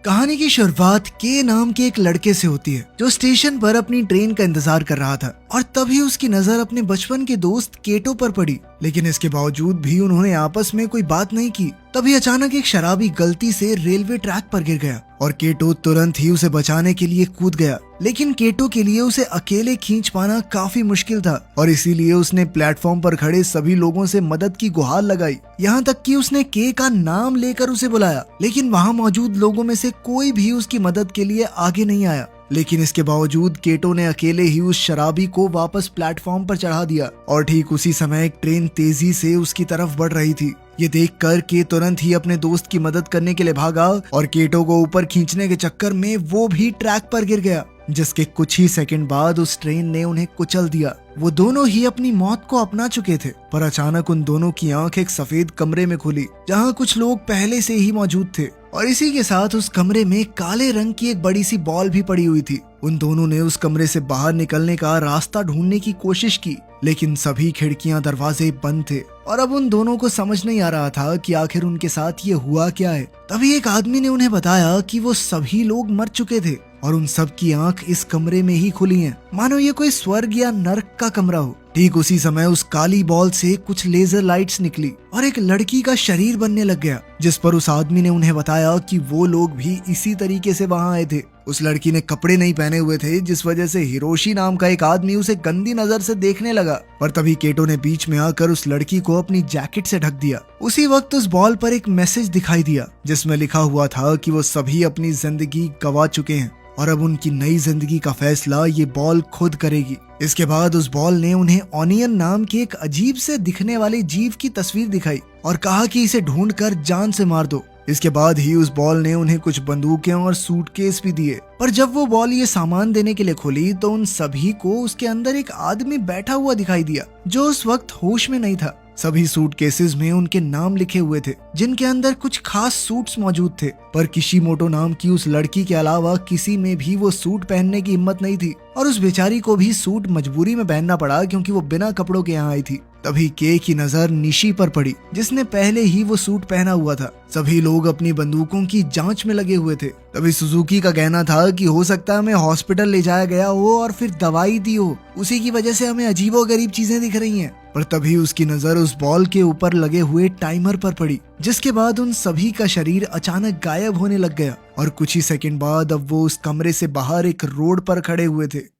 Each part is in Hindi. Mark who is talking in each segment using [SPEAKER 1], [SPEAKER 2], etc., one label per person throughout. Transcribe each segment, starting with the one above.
[SPEAKER 1] कहानी की शुरुआत के नाम के एक लड़के से होती है जो स्टेशन पर अपनी ट्रेन का इंतजार कर रहा था और तभी उसकी नजर अपने बचपन के दोस्त केटो पर पड़ी। लेकिन इसके बावजूद भी उन्होंने आपस में कोई बात नहीं की। तभी अचानक एक शराबी गलती से रेलवे ट्रैक पर गिर गया और केटो तुरंत ही उसे बचाने के लिए कूद गया। लेकिन केटो के लिए उसे अकेले खींच पाना काफी मुश्किल था और इसीलिए उसने प्लेटफॉर्म पर खड़े सभी लोगों से मदद की गुहार लगाई। यहाँ तक कि उसने के का नाम लेकर उसे बुलाया, लेकिन वहाँ मौजूद लोगों में से कोई भी उसकी मदद के लिए आगे नहीं आया। लेकिन इसके बावजूद केटो ने अकेले ही उस शराबी को वापस प्लेटफॉर्म पर चढ़ा दिया और ठीक उसी समय एक ट्रेन तेजी से उसकी तरफ बढ़ रही थी। ये देखकर के तुरंत ही अपने दोस्त की मदद करने के लिए भागा और केटो को ऊपर खींचने के चक्कर में वो भी ट्रैक पर गिर गया, जिसके कुछ ही सेकंड बाद उस ट्रेन ने उन्हें कुचल दिया। वो दोनों ही अपनी मौत को अपना चुके थे, पर अचानक उन दोनों की आंख एक सफेद कमरे में खुली जहां कुछ लोग पहले से ही मौजूद थे और इसी के साथ उस कमरे में काले रंग की एक बड़ी सी बॉल भी पड़ी हुई थी। उन दोनों ने उस कमरे से बाहर निकलने का रास्ता ढूंढने की कोशिश की, लेकिन सभी खिड़कियां दरवाजे बंद थे और अब उन दोनों को समझ नहीं आ रहा था कि आखिर उनके साथ ये हुआ क्या है। तभी एक आदमी ने उन्हें बताया कि वो सभी लोग मर चुके थे और उन सब की आंख इस कमरे में ही खुली हैं, मानो ये कोई स्वर्ग या नर्क का कमरा हो। ठीक उसी समय उस काली बॉल से कुछ लेजर लाइट्स निकली और एक लड़की का शरीर बनने लग गया, जिस पर उस आदमी ने उन्हें बताया कि वो लोग भी इसी तरीके से वहां आए थे। उस लड़की ने कपड़े नहीं पहने हुए थे, जिस वजह से हिरोशी नाम का एक आदमी उसे गंदी नजर से देखने लगा। पर तभी केटो ने बीच में आकर उस लड़की को अपनी जैकेट से ढक दिया। उसी वक्त उस बॉल पर एक मैसेज दिखाई दिया जिसमें लिखा हुआ था कि वो सभी अपनी जिंदगी गंवा चुके हैं और अब उनकी नई जिंदगी का फैसला ये बॉल खुद करेगी। इसके बाद उस बॉल ने उन्हें ऑनियन नाम के एक अजीब से दिखने वाले जीव की तस्वीर दिखाई और कहा कि इसे ढूंढकर जान से मार दो। इसके बाद ही उस बॉल ने उन्हें कुछ बंदूकें और सूटकेस भी दिए, पर जब वो बॉल ये सामान देने के लिए खुली तो उन सभी को उसके अंदर एक आदमी बैठा हुआ दिखाई दिया जो उस वक्त होश में नहीं था। सभी सूटकेसेस में उनके नाम लिखे हुए थे, जिनके अंदर कुछ खास सूट्स मौजूद थे, पर किशिमोटो नाम की उस लड़की के अलावा किसी में भी वो सूट पहनने की हिम्मत नहीं थी और उस बेचारी को भी सूट मजबूरी में पहनना पड़ा क्योंकि वो बिना कपड़ों के यहाँ आई थी। तभी के की नजर निशी पर पड़ी, जिसने पहले ही वो सूट पहना हुआ था। सभी लोग अपनी बंदूकों की जांच में लगे हुए थे। तभी सुजुकी का कहना था कि हो सकता है हमें हॉस्पिटल ले जाया गया हो और फिर दवाई दी हो, उसी की वजह से हमें अजीबोगरीब चीजें दिख रही हैं। पर तभी उसकी नजर उस बॉल के ऊपर लगे हुए टाइमर पर पड़ी, जिसके बाद उन सभी का शरीर अचानक गायब होने लग गया और कुछ ही सेकंड बाद अब वो उस कमरे से बाहर एक रोड पर खड़े हुए थे।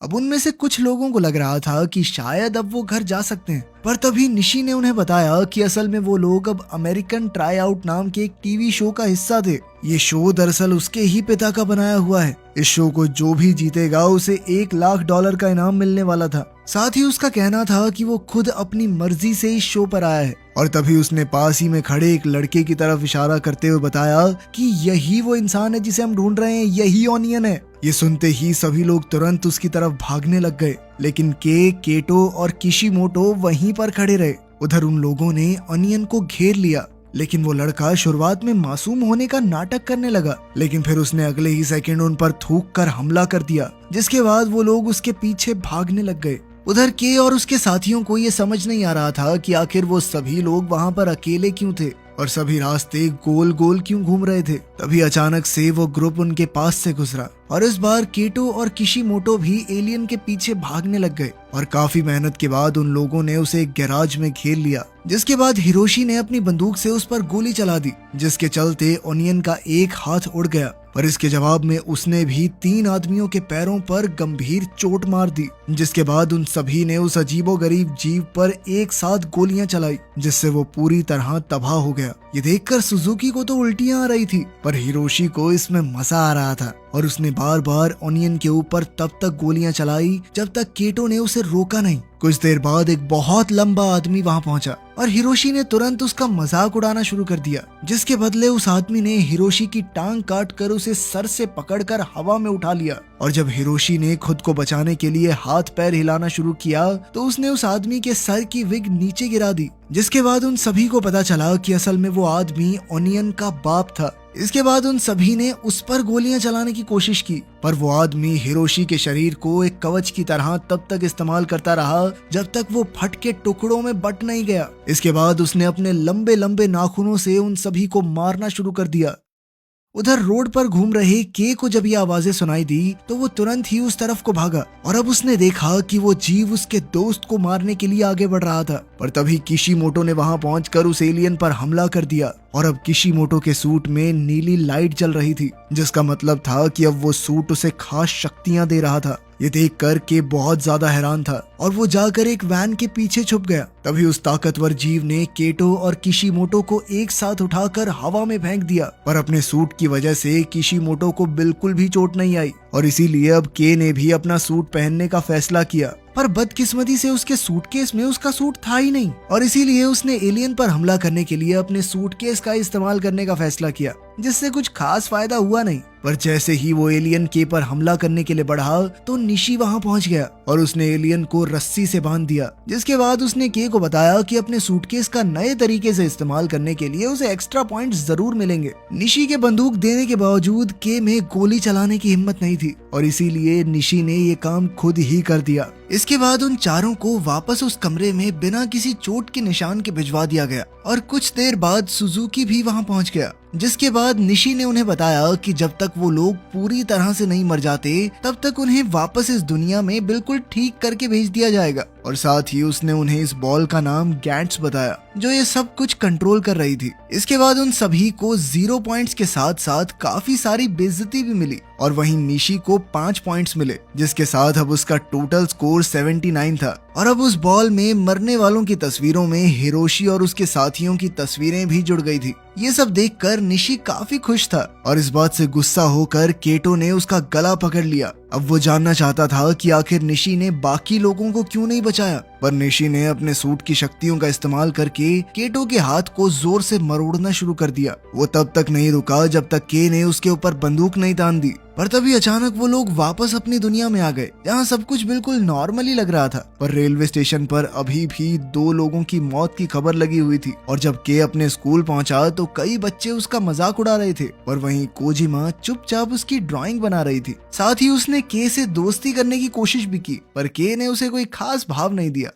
[SPEAKER 1] अब उनमें से कुछ लोगों को लग रहा था कि शायद अब वो घर जा सकते हैं, पर तभी निशी ने उन्हें बताया कि असल में वो लोग अब अमेरिकन ट्राई आउट नाम के एक टीवी शो का हिस्सा थे। ये शो दरअसल उसके ही पिता का बनाया हुआ है। इस शो को जो भी जीतेगा उसे $1,00,000 का इनाम मिलने वाला था। साथ ही उसका कहना था कि वो खुद अपनी मर्जी से इस शो पर आया है और तभी उसने पास ही में खड़े एक लड़के की तरफ इशारा करते हुए बताया कि यही वो इंसान है जिसे हम ढूंढ रहे हैं, यही ऑनियन है। ये सुनते ही सभी लोग तुरंत उसकी तरफ भागने लग गए, लेकिन केटो और किशिमोटो वहीं पर खड़े रहे। उधर उन लोगों ने ऑनियन को घेर लिया, लेकिन वो लड़का शुरुआत में मासूम होने का नाटक करने लगा, लेकिन फिर उसने अगले ही सेकंड उन पर थूक कर हमला कर दिया, जिसके बाद वो लोग उसके पीछे भागने लग गए। उधर के और उसके साथियों को ये समझ नहीं आ रहा था कि आखिर वो सभी लोग वहाँ पर अकेले क्यों थे और सभी रास्ते गोल गोल क्यों घूम रहे थे। तभी अचानक से वो ग्रुप उनके पास से गुजरा और इस बार केटो और किशिमोटो भी एलियन के पीछे भागने लग गए और काफी मेहनत के बाद उन लोगों ने उसे एक गैराज में घेर लिया, जिसके बाद हिरोशी ने अपनी बंदूक से उस पर गोली चला दी, जिसके चलते ऑनियन का एक हाथ उड़ गया। पर इसके जवाब में उसने भी 3 आदमियों के पैरों पर गंभीर चोट मार दी, जिसके बाद उन सभी ने उस अजीबोगरीब जीव पर एक साथ गोलियां चलाई, जिससे वो पूरी तरह तबाह हो गया। ये देखकर सुजुकी को तो उल्टियां आ रही थी, पर हिरोशी को इसमें मजा आ रहा था और उसने बार बार ऑनियन के ऊपर तब तक गोलियां चलाई जब तक केटो ने उसे रोका नहीं। कुछ देर बाद एक बहुत लंबा आदमी वहां पहुंचा और हिरोशी ने तुरंत उसका मजाक उड़ाना शुरू कर दिया, जिसके बदले उस आदमी ने हिरोशी की टांग काट कर उसे सर से पकड़कर हवा में उठा लिया और जब हिरोशी ने खुद को बचाने के लिए हाथ पैर हिलाना शुरू किया तो उसने उस आदमी के सर की विग नीचे गिरा दी, जिसके बाद उन सभी को पता चला कि असल में वो आदमी ऑनियन का बाप था। इसके बाद उन सभी ने उस पर गोलियां चलाने की कोशिश की, पर वो आदमी हिरोशी के शरीर को एक कवच की तरह तब तक इस्तेमाल करता रहा जब तक वो फट के टुकड़ों में बट नहीं गया। इसके बाद उसने अपने लंबे लंबे नाखूनों से उन सभी को मारना शुरू कर दिया। उधर रोड पर घूम रहे के को जब ये आवाजें सुनाई दी तो वो तुरंत ही उस तरफ को भागा और अब उसने देखा कि वो जीव उसके दोस्त को मारने के लिए आगे बढ़ रहा था। पर तभी किशिमोटो ने वहां पहुंचकर उस एलियन पर हमला कर दिया और अब किशिमोटो के सूट में नीली लाइट जल रही थी, जिसका मतलब था कि अब वो सूट उसे खास शक्तियां दे रहा था। ये देखकर के बहुत ज्यादा हैरान था और वो जाकर एक वैन के पीछे छुप गया। तभी उस ताकतवर जीव ने केटो और किशिमोटो को एक साथ उठाकर हवा में फेंक दिया, पर अपने सूट की वजह से किशिमोटो को बिल्कुल भी चोट नहीं आई और इसीलिए अब के ने भी अपना सूट पहनने का फैसला किया। पर बदकिस्मती से उसके सूटकेस में उसका सूट था ही नहीं और इसीलिए उसने एलियन पर हमला करने के लिए अपने सूटकेस का इस्तेमाल करने का फैसला किया, जिससे कुछ खास फायदा हुआ नहीं। पर जैसे ही वो एलियन के पर हमला करने के लिए बढ़ा तो निशी वहां पहुंच गया और उसने एलियन को रस्सी से बांध दिया, जिसके बाद उसने के को बताया कि अपने सूटकेस का नए तरीके से इस्तेमाल करने के लिए उसे एक्स्ट्रा पॉइंट्स जरूर मिलेंगे। निशी के बंदूक देने के बावजूद के में गोली चलाने की हिम्मत नहीं थी और इसीलिए निशी ने ये काम खुद ही कर दिया। इसके बाद उन चारों को वापस उस कमरे में बिना किसी चोट के निशान के भिजवा दिया गया और कुछ देर बाद सुजुकी भी वहां पहुंच गया, जिसके बाद निशी ने उन्हें बताया कि जब तक वो लोग पूरी तरह से नहीं मर जाते तब तक उन्हें वापस इस दुनिया में बिल्कुल ठीक करके भेज दिया जाएगा। और साथ ही उसने उन्हें इस बॉल का नाम गैंट्स बताया जो ये सब कुछ कंट्रोल कर रही थी। इसके बाद उन सभी को 0 पॉइंट्स के साथ साथ काफी सारी बेइज्जती भी मिली और वहीं निशी को 5 पॉइंट्स मिले, जिसके साथ अब उसका टोटल स्कोर 79 था। और अब उस बॉल में मरने वालों की तस्वीरों में हिरोशी और उसके साथियों की तस्वीरें भी जुड़ गई थी। ये सब देखकर निशी काफी खुश था और इस बात से गुस्सा होकर केटो ने उसका गला पकड़ लिया। अब वो जानना चाहता था कि आखिर निशी ने बाकी लोगों को क्यों नहीं बचाया, पर निशी ने अपने सूट की शक्तियों का इस्तेमाल करके केटो के हाथ को जोर से मरोड़ना शुरू कर दिया। वो तब तक नहीं रुका जब तक के ने उसके ऊपर बंदूक नहीं तान दी। पर तभी अचानक वो लोग वापस अपनी दुनिया में आ गए जहाँ सब कुछ बिल्कुल नॉर्मली लग रहा था। पर रेलवे स्टेशन पर अभी भी 2 लोगों की मौत की खबर लगी हुई थी और जब के अपने स्कूल पहुंचा तो कई बच्चे उसका मजाक उड़ा रहे थे, पर वहीं कोजिमा चुपचाप उसकी ड्राइंग बना रही थी। साथ ही उसने के से दोस्ती करने की कोशिश भी की, पर के ने उसे कोई खास भाव नहीं दिया।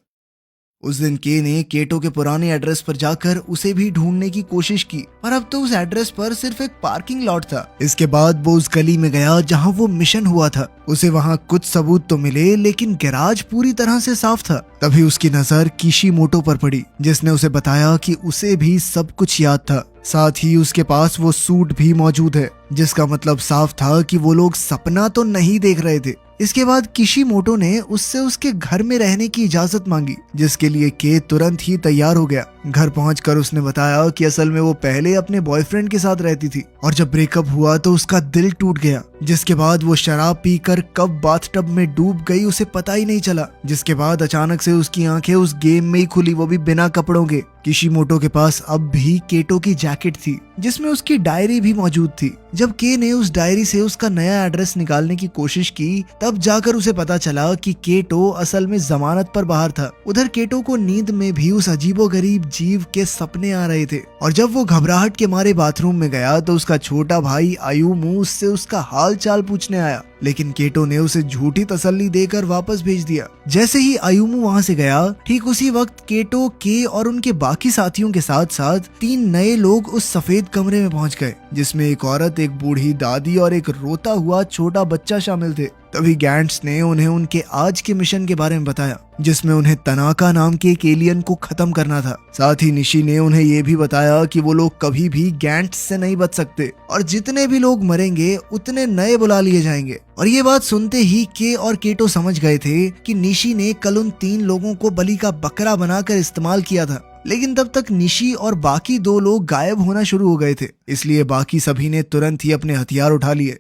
[SPEAKER 1] उस दिन के ने केटो के पुराने एड्रेस पर जाकर उसे भी ढूंढने की कोशिश की, पर अब तो उस एड्रेस पर सिर्फ एक पार्किंग लॉट था। इसके बाद वो उस गली में गया जहां वो मिशन हुआ था। उसे वहां कुछ सबूत तो मिले लेकिन गैराज पूरी तरह से साफ था। तभी उसकी नजर किशिमोटो पर पड़ी, जिसने उसे बताया कि उसे भी सब कुछ याद था। साथ ही उसके पास वो सूट भी मौजूद है, जिसका मतलब साफ था कि वो लोग सपना तो नहीं देख रहे थे। इसके बाद किशिमोटो ने उससे उसके घर में रहने की इजाजत मांगी, जिसके लिए के तुरंत ही तैयार हो गया। घर पहुंचकर उसने बताया कि असल में वो पहले अपने बॉयफ्रेंड के साथ रहती थी और जब ब्रेकअप हुआ तो उसका दिल टूट गया, जिसके बाद वो शराब पीकर कब बाथटब में डूब गई उसे पता ही नहीं चला। जिसके बाद अचानक से उसकी आंखें उस गेम में ही खुली, वो भी बिना कपड़ों के। किशिमोटो के पास अब भी केटो की जैकेट थी जिसमें उसकी डायरी भी मौजूद थी। जब के ने उस डायरी से उसका नया एड्रेस निकालने की कोशिश की तब जाकर उसे पता चला कि केटो असल में जमानत पर बाहर था। उधर केटो को नींद में भी उस अजीबोगरीब जीव के सपने आ रहे थे और जब वो घबराहट के मारे बाथरूम में गया तो उसका छोटा भाई आयुमु उससे उसका हाल चाल पूछने आया, लेकिन केटो ने उसे झूठी तसल्ली देकर वापस भेज दिया। जैसे ही आयुमु वहां से गया ठीक उसी वक्त केटो के और उनके बाकी साथियों के साथ साथ 3 नए लोग उस सफेद कमरे में पहुंच गए, जिसमें एक औरत, एक बूढ़ी दादी और एक रोता हुआ छोटा बच्चा शामिल थे। तभी गैंट्स ने उन्हें उनके आज के मिशन के बारे में बताया, जिसमें उन्हें तनाका नाम के एक एलियन को खत्म करना था। साथ ही निशी ने उन्हें ये भी बताया कि वो लोग कभी भी गैंट्स से नहीं बच सकते और जितने भी लोग मरेंगे उतने नए बुला लिए जाएंगे। और ये बात सुनते ही के और केटो समझ गए थे कि निशी ने कल उन 3 लोगों को बलि का बकरा बनाकर इस्तेमाल किया था, लेकिन तब तक निशी और बाकी 2 लोग गायब होना शुरू हो गए थे, इसलिए बाकी सभी ने तुरंत ही अपने हथियार उठा लिए।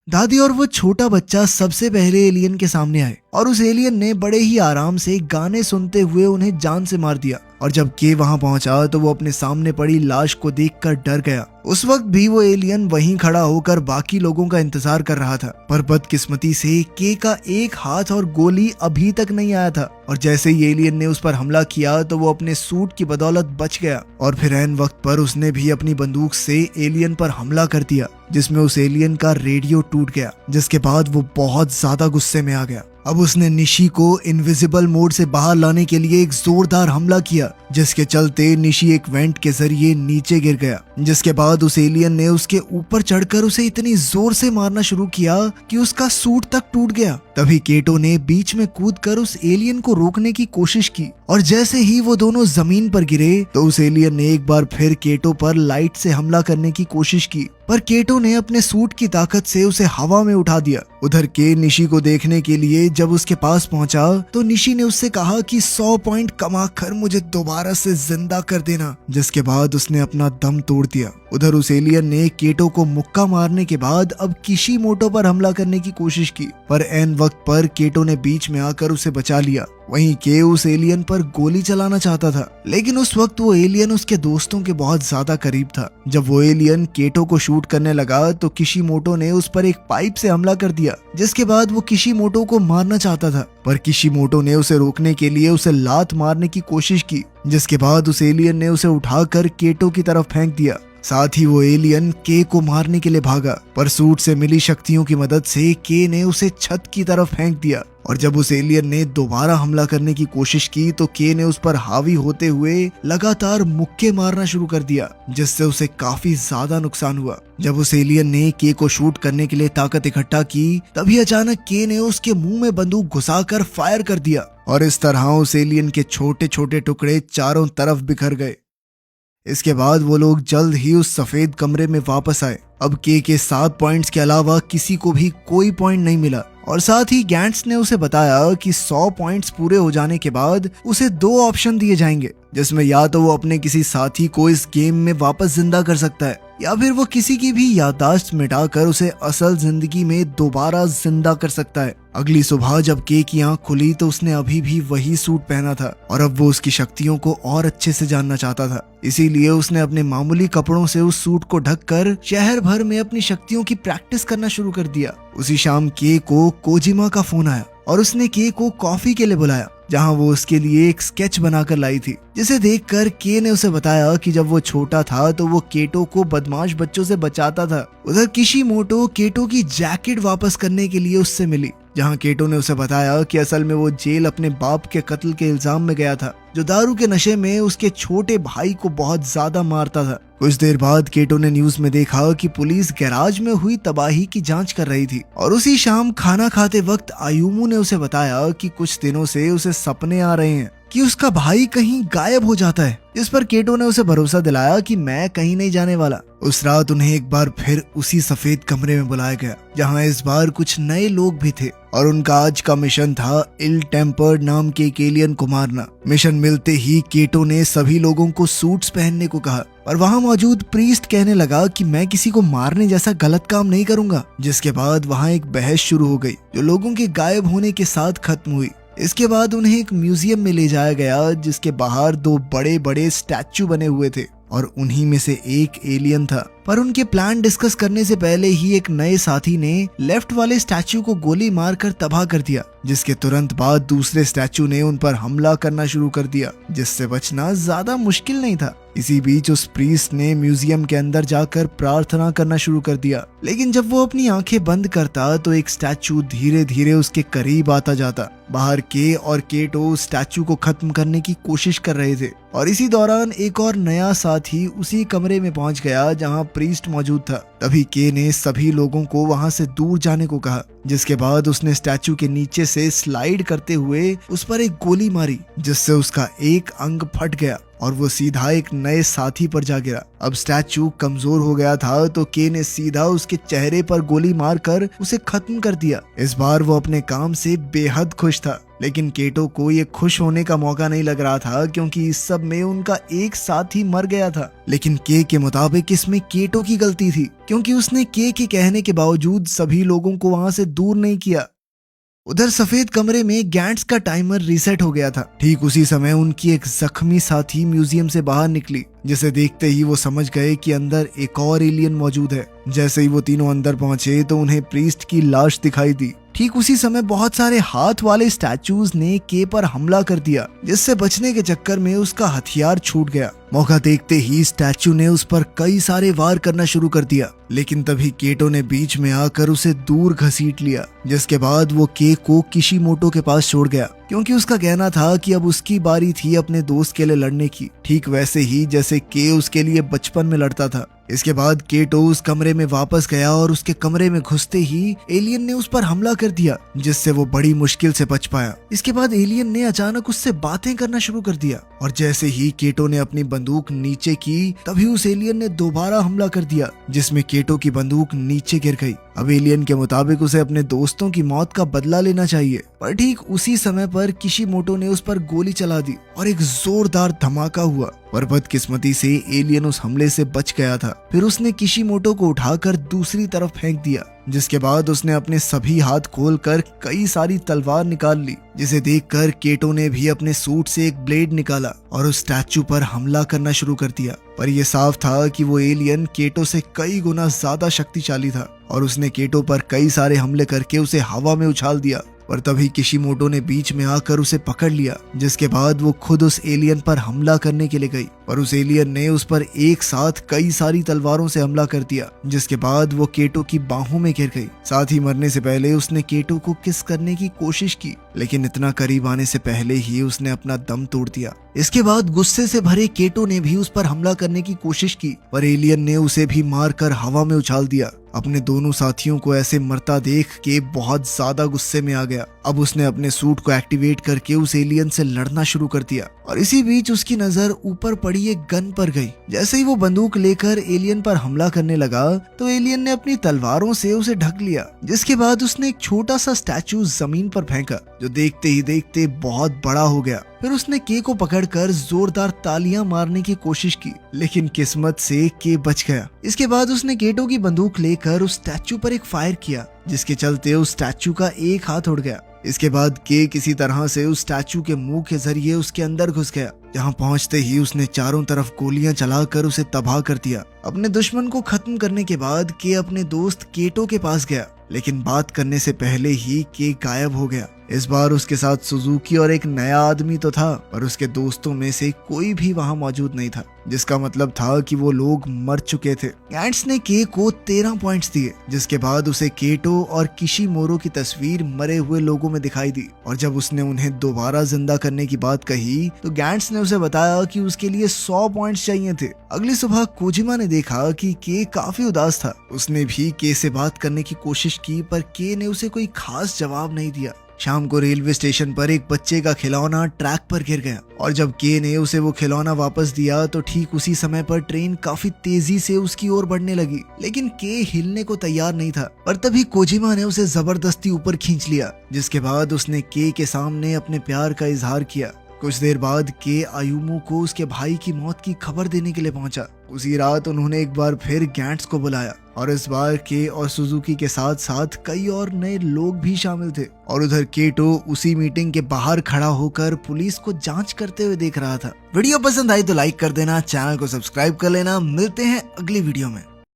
[SPEAKER 1] दादी और वो छोटा बच्चा सबसे पहले एलियन के सामने आए और उस एलियन ने बड़े ही आराम से गाने सुनते हुए उन्हें जान से मार दिया। और जब के वहां पहुंचा तो वो अपने सामने पड़ी लाश को देखकर डर गया। उस वक्त भी वो एलियन वहीं खड़ा होकर बाकी लोगों का इंतजार कर रहा था, पर बदकिस्मती से के का एक हाथ और गोली अभी तक नहीं आया था और जैसे ही एलियन ने उस पर हमला किया तो वो अपने सूट की बदौलत बच गया और फिर ऐन वक्त पर उसने भी अपनी बंदूक से एलियन पर हमला कर दिया, जिसमें उस एलियन का रेडियो टूट गया, जिसके बाद वो बहुत ज्यादा गुस्से में आ गया अब उसने निशी को इनविजिबल मोड से बाहर लाने के लिए एक जोरदार हमला किया, जिसके चलते निशी एक वेंट के जरिए नीचे गिर गया। जिसके बाद उस एलियन ने उसके ऊपर चढ़कर उसे इतनी जोर से मारना शुरू किया कि उसका सूट तक टूट गया। तभी केटो ने बीच में कूदकर उस एलियन को रोकने की कोशिश की और जैसे ही वो दोनों जमीन पर गिरे तो उस एलियन ने एक बार फिर केटो पर लाइट से हमला करने की कोशिश की, पर केटो ने अपने सूट की ताकत से उसे हवा में उठा दिया। उधर के निशी को देखने के लिए जब उसके पास पहुंचा तो निशी ने उससे कहा कि 100 पॉइंट कमा कर मुझे दोबारा से जिंदा कर देना, जिसके बाद उसने अपना दम तोड़ दिया। उधर उस एलियन ने केटो को मुक्का मारने के बाद अब किशीमोटो पर हमला करने की कोशिश की, पर एन वक्त पर केटो ने बीच में आकर उसे बचा लिया। वहीं के उस एलियन पर गोली चलाना चाहता था, लेकिन उस वक्त वो एलियन उसके दोस्तों के बहुत ज्यादा करीब था। जब वो एलियन केटो को शूट करने लगा तो किशीमोटो ने उस पर एक पाइप से हमला कर दिया, जिसके बाद वो किशीमोटो को मारना चाहता था, पर किशीमोटो ने उसे रोकने के लिए उसे लात मारने की कोशिश की, जिसके बाद उस एलियन ने उसे उठाकर केटो की तरफ फेंक दिया। साथ ही वो एलियन के को मारने के लिए भागा, पर सूट से मिली शक्तियों की मदद से के ने उसे छत की तरफ फेंक दिया। और जब उस एलियन ने दोबारा हमला करने की कोशिश की तो के ने उस पर हावी होते हुए लगातार मुक्के मारना शुरू कर दिया, जिससे उसे काफी ज्यादा नुकसान हुआ। जब उस एलियन ने के को शूट करने के लिए ताकत इकट्ठा की तभी अचानक के ने उसके मुंह में बंदूक घुसाकर फायर कर दिया और इस तरह उस एलियन के छोटे छोटे टुकड़े चारों तरफ बिखर गए। इसके बाद वो लोग जल्द ही उस सफेद कमरे में वापस आए। अब के 7 पॉइंट्स के अलावा किसी को भी कोई पॉइंट नहीं मिला और साथ ही गैंट्स ने उसे बताया कि 100 पॉइंट्स पूरे हो जाने के बाद उसे 2 ऑप्शन दिए जाएंगे, जिसमें या तो वो अपने किसी साथी को इस गेम में वापस जिंदा कर सकता है या फिर वो किसी की भी याददाश्त मिटाकर उसे असल जिंदगी में दोबारा जिंदा कर सकता है। अगली सुबह जब के की आंख खुली तो उसने अभी भी वही सूट पहना था और अब वो उसकी शक्तियों को और अच्छे से जानना चाहता था। इसीलिए उसने अपने मामूली कपड़ों से उस सूट को ढककर शहर भर में अपनी शक्तियों की प्रैक्टिस करना शुरू कर दिया। उसी शाम के को कोजिमा का फोन आया और उसने के को कॉफी के लिए बुलाया, जहां वो उसके लिए एक स्केच बनाकर लाई थी, जिसे देखकर के ने उसे बताया कि जब वो छोटा था तो वो केटो को बदमाश बच्चों से बचाता था। उधर किशीमोटो केटो की जैकेट वापस करने के लिए उससे मिली, जहां केटो ने उसे बताया कि असल में वो जेल अपने बाप के कत्ल के इल्जाम में गया था, जो दारू के नशे में उसके छोटे भाई को बहुत ज्यादा मारता था। कुछ देर बाद केटो ने न्यूज में देखा कि पुलिस गैराज में हुई तबाही की जांच कर रही थी और उसी शाम खाना खाते वक्त आयुमू ने उसे बताया कि कुछ दिनों से उसे सपने आ रहे हैं कि उसका भाई कहीं गायब हो जाता है, जिस पर केटो ने उसे भरोसा दिलाया कि मैं कहीं नहीं जाने वाला। उस रात उन्हें एक बार फिर उसी सफेद कमरे में बुलाया गया, जहां इस बार कुछ नए लोग भी थे और उनका आज का मिशन था इल टेम्पर्ड नाम के एक एलियन को मारना। मिशन मिलते ही केटो ने सभी लोगों को सूट्स पहनने को कहा, पर वहां मौजूद प्रीस्ट कहने लगा कि मैं किसी को मारने जैसा गलत काम नहीं करूंगा। जिसके बाद वहां एक बहस शुरू हो गई, जो लोगों के गायब होने के साथ खत्म हुई। इसके बाद उन्हें एक म्यूजियम में ले जाया गया, जिसके बाहर 2 बड़े बड़े स्टैचू बने हुए थे और उन्हीं में से एक एलियन था। पर उनके प्लान डिस्कस करने से पहले ही एक नए साथी ने लेफ्ट वाले स्टैचू को गोली मारकर तबाह कर दिया, जिसके तुरंत बाद दूसरे स्टैचू ने उन पर हमला करना शुरू कर दिया, जिससे बचना ज्यादा मुश्किल नहीं था। इसी बीच उस प्रीस्ट ने म्यूजियम के अंदर जाकर प्रार्थना करना शुरू कर दिया, लेकिन जब वो अपनी आंखें बंद करता तो एक स्टैचू धीरे धीरे उसके करीब आता जाता। बाहर के और केटो स्टैचू को खत्म करने की कोशिश कर रहे थे और इसी दौरान एक और नया साथी उसी कमरे में पहुंच गया जहां प्रीस्ट मौजूद था। तभी के ने सभी लोगों को वहां से दूर जाने को कहा, जिसके बाद उसने स्टैचू के नीचे से स्लाइड करते हुए उस पर एक गोली मारी, जिससे उसका एक अंग फट गया और वो सीधा एक नए साथी पर जा गिरा। अब स्टैचू कमजोर हो गया था तो के ने सीधा उसके चेहरे पर गोली मारकर उसे खत्म कर दिया। इस बार वो अपने काम से बेहद खुश था, लेकिन केटो को ये खुश होने का मौका नहीं लग रहा था, क्योंकि इस सब में उनका एक साथी मर गया था। लेकिन के मुताबिक इसमें केटो की गलती थी, क्योंकि उसने के कहने के बावजूद सभी लोगों को वहां से दूर नहीं किया। उधर सफेद कमरे में गैंट्स का टाइमर रीसेट हो गया था। ठीक उसी समय उनकी एक जख्मी साथी म्यूजियम से बाहर निकली, जिसे देखते ही वो समझ गए कि अंदर एक और एलियन मौजूद है। जैसे ही वो तीनों अंदर पहुंचे तो उन्हें प्रीस्ट की लाश दिखाई दी, ठीक उसी समय बहुत सारे हाथ वाले स्टैचूज ने के पर हमला कर दिया, जिससे बचने के चक्कर में उसका हथियार छूट गया। मौका देखते ही स्टैचू ने उस पर कई सारे वार करना शुरू कर दिया, लेकिन तभी केटो ने बीच में आकर उसे दूर घसीट लिया, जिसके बाद वो के को किशिमोटो के पास छोड़ गया, क्योंकि उसका कहना था कि अब उसकी बारी थी अपने दोस्त के लिए लड़ने की, ठीक वैसे ही जैसे के उसके लिए बचपन में लड़ता था। इसके बाद केटो उस कमरे में वापस गया और उसके कमरे में घुसते ही एलियन ने उस पर हमला कर दिया, जिससे वो बड़ी मुश्किल से बच पाया। इसके बाद एलियन ने अचानक उससे बातें करना शुरू कर दिया, और जैसे ही केटो ने अपनी बंदूक नीचे की, तभी उस एलियन ने दोबारा हमला कर दिया, जिसमें केटो की बंदूक नीचे गिर गई। अब एलियन के मुताबिक उसे अपने दोस्तों की मौत का बदला लेना चाहिए, पर ठीक उसी समय पर किशिमोटो ने उस पर गोली चला दी और एक जोरदार धमाका हुआ, पर बदकिस्मती से एलियन उस हमले से बच गया था। फिर उसने किशिमोटो को उठाकर दूसरी तरफ फेंक दिया, जिसके बाद उसने अपने सभी हाथ खोलकर कई सारी तलवार निकाल ली, जिसे देखकर केटो ने भी अपने सूट से एक ब्लेड निकाला और उस स्टैचू पर हमला करना शुरू कर दिया। पर यह साफ था कि वो एलियन केटो से कई गुना ज्यादा शक्तिशाली था, और उसने केटो पर कई सारे हमले करके उसे हवा में उछाल दिया। पर तभी किशिमोटो ने बीच में आकर उसे पकड़ लिया, जिसके बाद वो खुद उस एलियन पर हमला करने के लिए गई, पर उस एलियन ने उस पर एक साथ कई सारी तलवारों से हमला कर दिया, जिसके बाद वो केटो की बाहों में गिर गई। साथ ही मरने से पहले उसने केटो को किस करने की कोशिश की, लेकिन इतना करीब आने से पहले ही उसने अपना दम तोड़ दिया। इसके बाद गुस्से से भरे केटो ने भी उस पर हमला करने की कोशिश की, पर एलियन ने उसे भी मारकर हवा में उछाल दिया। अपने दोनों साथियों को ऐसे मरता देख के बहुत ज्यादा गुस्से में आ गया। अब उसने अपने सूट को एक्टिवेट करके उस एलियन से लड़ना शुरू कर दिया, और इसी बीच उसकी नजर ऊपर पड़ी एक गन पर गई। जैसे ही वो बंदूक लेकर एलियन पर हमला करने लगा, तो एलियन ने अपनी तलवारों से उसे ढक लिया, जिसके बाद उसने एक छोटा सा स्टैचू जमीन पर फेंका, जो देखते ही देखते बहुत बड़ा हो गया। फिर उसने के को पकड़कर जोरदार तालियां मारने की कोशिश की, लेकिन किस्मत से के बच गया। इसके बाद उसने केटो की बंदूक लेकर उस स्टैचू पर एक फायर किया, जिसके चलते उस स्टैचू का एक हाथ उड़ गया। इसके बाद के किसी तरह से उस स्टैचू के मुंह के जरिए उसके अंदर घुस गया, जहां पहुंचते ही उसने चारों तरफ गोलियां चलाकर उसे तबाह कर दिया। अपने दुश्मन को खत्म करने के बाद के अपने दोस्त केटो के पास गया, लेकिन बात करने से पहले ही के गायब हो गया। इस बार उसके साथ सुजुकी और एक नया आदमी तो था, पर उसके दोस्तों में से कोई भी वहां मौजूद नहीं था, जिसका मतलब था कि वो लोग मर चुके थे। गैंट्स ने के को 13 पॉइंट्स दिए, जिसके बाद उसे केटो और किशिमोरो की तस्वीर मरे हुए लोगों में दिखाई दी, और जब उसने उन्हें दोबारा जिंदा करने की बात कही, तो गैंट्स ने उसे बताया कि उसके लिए 100 पॉइंट्स चाहिए थे। अगली सुबह कोजिमा ने देखा कि के काफी उदास था। उसने भी के से बात करने की कोशिश की, पर के ने उसे कोई खास जवाब नहीं दिया। शाम को रेलवे स्टेशन पर एक बच्चे का खिलौना ट्रैक पर गिर गया, और जब के ने उसे वो खिलौना वापस दिया, तो ठीक उसी समय पर ट्रेन काफी तेजी से उसकी ओर बढ़ने लगी, लेकिन के हिलने को तैयार नहीं था। पर तभी कोजिमा ने उसे जबरदस्ती ऊपर खींच लिया, जिसके बाद उसने के सामने अपने प्यार का इजहार किया। कुछ देर बाद के आयुमो को उसके भाई की मौत की खबर देने के लिए पहुंचा। उसी रात उन्होंने एक बार फिर गैंट्स को बुलाया, और इस बार के और सुजुकी के साथ साथ कई और नए लोग भी शामिल थे। और उधर केटो उसी मीटिंग के बाहर खड़ा होकर पुलिस को जांच करते हुए देख रहा था। वीडियो पसंद आई तो लाइक कर देना, चैनल को सब्सक्राइब कर लेना। मिलते हैं अगली वीडियो में।